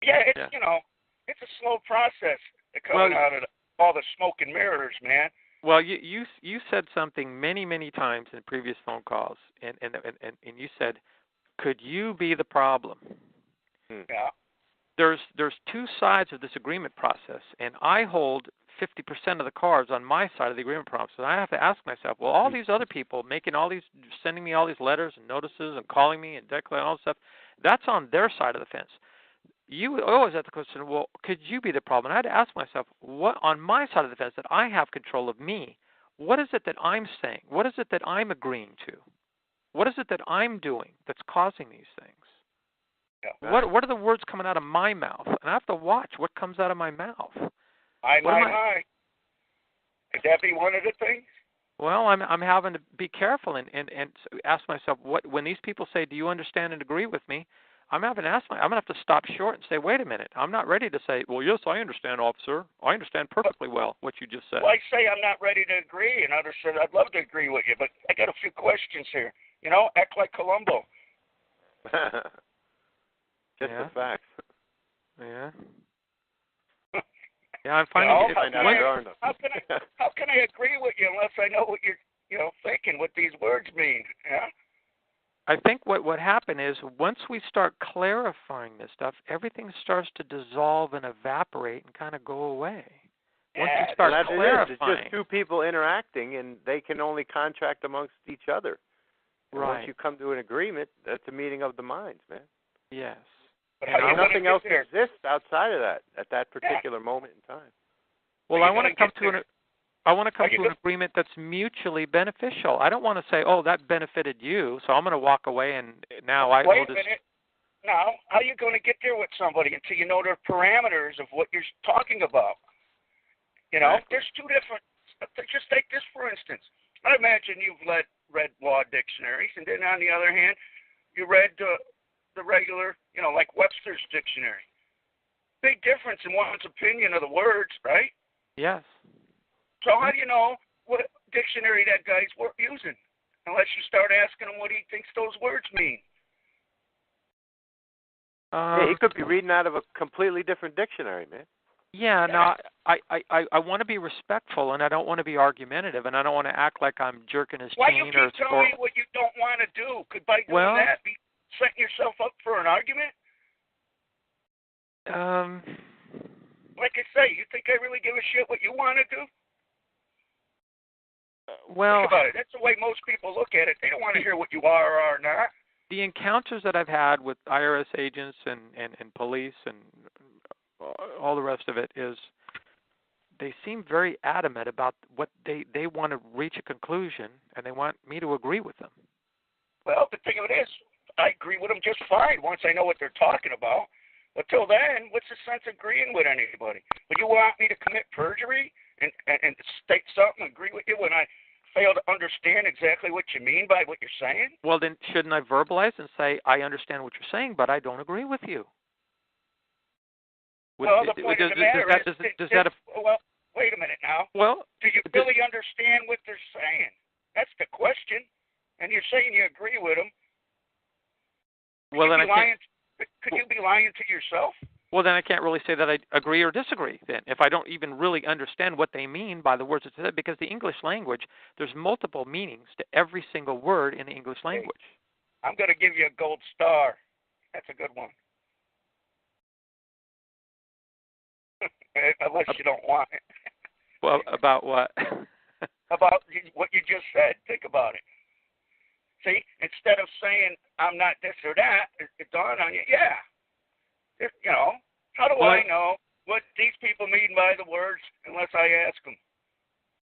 Yeah, it's Yeah. it's a slow process coming Well, out of all the smoke and mirrors, man. well, you said something many times in previous phone calls, and you said, could you be the problem? Hmm. Yeah. There's two sides of this agreement process, and I hold 50% of the cards on my side of the agreement process. And I have to ask myself, well, all these other people sending me all these letters and notices and calling me and declaring all this stuff, that's on their side of the fence. You always have the question, well, could you be the problem? And I had to ask myself, what on my side of the fence that I have control of me, what is it that I'm saying? What is it that I'm agreeing to? What is it that I'm doing that's causing these things? Yeah. What are the words coming out of my mouth? And I have to watch what comes out of my mouth. My. Could that be one of the things? Well, I'm having to be careful and ask myself when these people say, "Do you understand and agree with me?" I'm gonna have to stop short and say, "Wait a minute. I'm not ready to say, well, yes, I understand, officer. I understand perfectly well what you just said." Well, I say I'm not ready to agree, and others said I'd love to agree with you, but I got a few questions here. Act like Columbo. Just Yeah. the facts. Yeah. Yeah, I'm finding how can I agree with you unless I know what you're thinking, what these words mean? Yeah. I think what happened is once we start clarifying this stuff, everything starts to dissolve and evaporate and kind of go away. Once you start Well, clarifying, it's just two people interacting, and they can only contract amongst each other. And right? Once you come to an agreement, that's a meeting of the minds, man. Yes. But And nothing else exists outside of that at that particular moment in time. Well, I want to come to an agreement that's mutually beneficial. I don't want to say, "Oh, that benefited you, so I'm going to walk away and now I will just." Wait a minute. Now, how are you going to get there with somebody until you know their parameters of what you're talking about? There's two different. Just take this for instance. I imagine you've read law dictionaries, and then on the other hand, you read the regular, like Webster's dictionary. Big difference in one's opinion of the words, right? Yes. So how do you know what dictionary that guy's using? Unless you start asking him what he thinks those words mean. Yeah, he could be reading out of a completely different dictionary, man. Yeah, no, I want to be respectful, and I don't want to be argumentative, and I don't want to act like I'm jerking his Why chain you keep telling me what you don't want to do? Could by doing that be setting yourself up for an argument? Like I say, you think I really give a shit what you want to do? Well, think about it. That's the way most people look at it. They don't want to hear what you are or are not. The encounters that I've had with IRS agents and police and all the rest of it is they seem very adamant about what they want to reach a conclusion, and they want me to agree with them. Well, the thing of it is, I agree with them just fine once I know what they're talking about. But till then, what's the sense of agreeing with anybody? But you want me to commit perjury and state something, agree with you when I fail to understand exactly what you mean by what you're saying? Well, then shouldn't I verbalize and say, I understand what you're saying, but I don't agree with you? Well, the point of the matter is, well, wait a minute now. Well, do you really understand what they're saying? That's the question. And you're saying you agree with them. Well, then could you be lying to yourself? Well, then I can't really say that I agree or disagree then, if I don't even really understand what they mean by the words that said, because the English language, there's multiple meanings to every single word in the English language. Hey, I'm going to give you a gold star. That's a good one. Unless you don't want it. Well, about what? About what you just said. Think about it. See, instead of saying, I'm not this or that, it dawned on you, yeah. How do I know what these people mean by the words unless I ask them?